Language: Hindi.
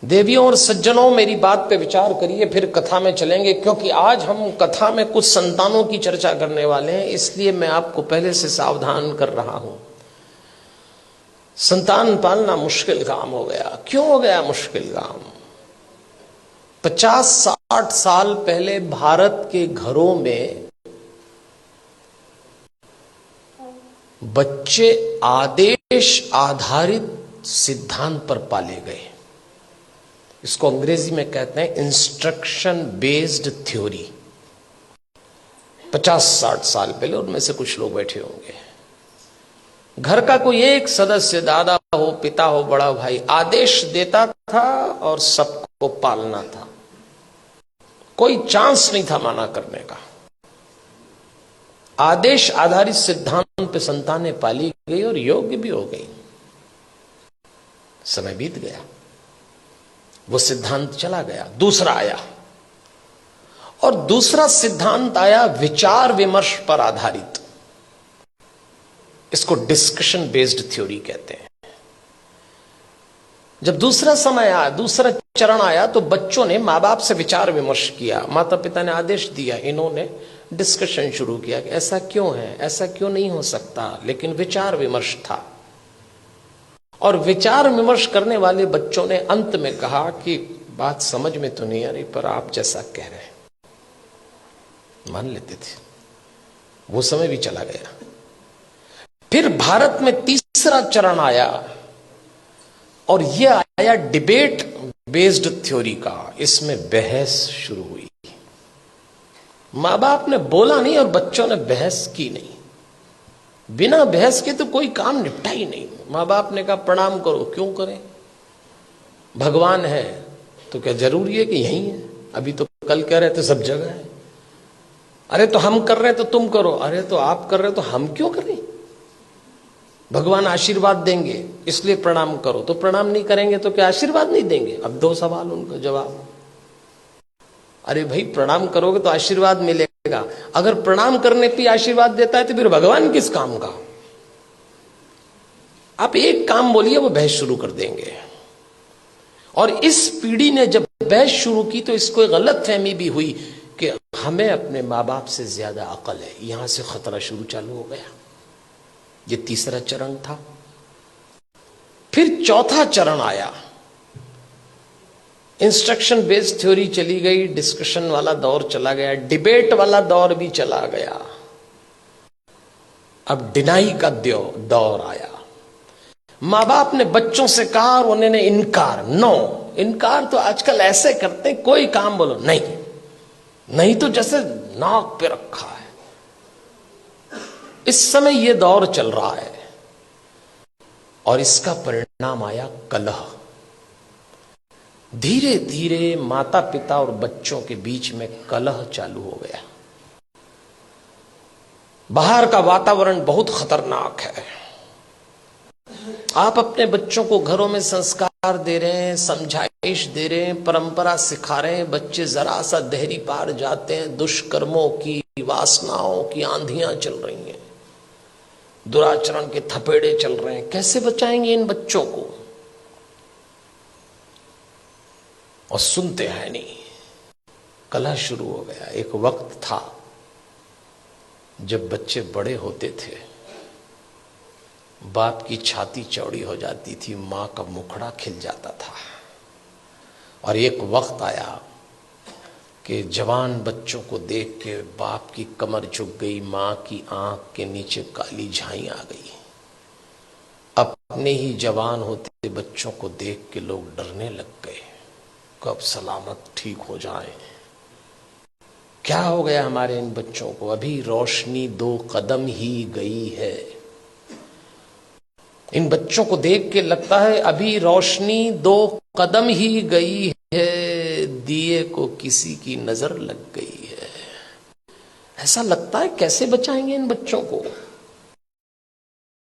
देवियों और सज्जनों, मेरी बात पे विचार करिए, फिर कथा में चलेंगे। क्योंकि आज हम कथा में कुछ संतानों की चर्चा करने वाले हैं, इसलिए मैं आपको पहले से सावधान कर रहा हूं। संतान पालना मुश्किल काम हो गया। क्यों हो गया मुश्किल काम? 50-60 साल पहले भारत के घरों में बच्चे आदेश आधारित सिद्धांत पर पाले गए। इसको अंग्रेजी में कहते हैं इंस्ट्रक्शन बेस्ड थ्योरी। 50-60 साल पहले, उनमें से कुछ लोग बैठे होंगे, घर का कोई एक सदस्य, दादा हो, पिता हो, बड़ा भाई, आदेश देता था और सबको पालना था। कोई चांस नहीं था माना करने का। आदेश आधारित सिद्धांत पे संतानें पाली गई और योग्य भी हो गई। समय बीत गया, वो सिद्धांत चला गया, दूसरा आया। और दूसरा सिद्धांत आया विचार विमर्श पर आधारित। इसको डिस्कशन बेस्ड थ्योरी कहते हैं। जब दूसरा समय आया, दूसरा चरण आया, तो बच्चों ने मां बाप से विचार विमर्श किया। माता पिता ने आदेश दिया, इन्होंने डिस्कशन शुरू किया कि ऐसा क्यों है, ऐसा क्यों नहीं हो सकता। लेकिन विचार विमर्श था, और विचार विमर्श करने वाले बच्चों ने अंत में कहा कि बात समझ में तो नहीं आ रही, पर आप जैसा कह रहे हैं मान लेते थे। वो समय भी चला गया। फिर भारत में तीसरा चरण आया, और यह आया डिबेट बेस्ड थ्योरी का। इसमें बहस शुरू हुई। मां बाप ने बोला नहीं और बच्चों ने बहस की नहीं। बिना बहस के तो कोई काम निपटा ही नहीं। मां बाप ने कहा प्रणाम करो, क्यों करें? भगवान है तो क्या जरूरी है कि यही है? अभी तो कल कह रहे थे सब जगह है। अरे तो हम कर रहे हैं तो तुम करो। अरे तो आप कर रहे हो तो हम क्यों करें? भगवान आशीर्वाद देंगे इसलिए प्रणाम करो। तो प्रणाम नहीं करेंगे तो क्या आशीर्वाद नहीं देंगे? अब दो सवाल, उनका जवाब। अरे भाई, प्रणाम करोगे तो आशीर्वाद मिलेगा। अगर प्रणाम करने पे आशीर्वाद देता है तो फिर भगवान किस काम का? आप एक काम बोलिए, वो बहस शुरू कर देंगे। और इस पीढ़ी ने जब बहस शुरू की तो इसको गलत फहमी भी हुई कि हमें अपने माँ बाप से ज्यादा अकल है। यहां से खतरा शुरू चालू हो गया। ये तीसरा चरण था। फिर चौथा चरण आया। इंस्ट्रक्शन बेस्ड थ्योरी चली गई, डिस्कशन वाला दौर चला गया, डिबेट वाला दौर भी चला गया। अब डिनाई का दौर आया। मां बाप ने बच्चों से कहा और उन्होंने इनकार। नो, इनकार तो आजकल ऐसे करते हैं, कोई काम बोलो नहीं, नहीं तो जैसे नाक पे रखा है। इस समय यह दौर चल रहा है, और इसका परिणाम आया कलह। धीरे धीरे माता पिता और बच्चों के बीच में कलह चालू हो गया। बाहर का वातावरण बहुत खतरनाक है। आप अपने बच्चों को घरों में संस्कार दे रहे हैं, समझाइश दे रहे हैं, परंपरा सिखा रहे हैं, बच्चे जरा सा देहरी पार जाते हैं, दुष्कर्मों की, वासनाओं की आंधियां चल रही हैं, दुराचरण के थपेड़े चल रहे हैं। कैसे बचाएंगे इन बच्चों को? और सुनते हैं नहीं। कलह शुरू हो गया। एक वक्त था जब बच्चे बड़े होते थे, बाप की छाती चौड़ी हो जाती थी, मां का मुखड़ा खिल जाता था। और एक वक्त आया कि जवान बच्चों को देख के बाप की कमर झुक गई, मां की आंख के नीचे काली झाई आ गई। अपने ही जवान होते बच्चों को देख के लोग डरने लग गए, कब सलामत ठीक हो जाए। क्या हो गया हमारे इन बच्चों को? अभी रोशनी 2 कदम ही गई है। इन बच्चों को देख के लगता है अभी रोशनी 2 कदम ही गई है, दिए को किसी की नजर लग गई है। ऐसा लगता है। कैसे बचाएंगे इन बच्चों को?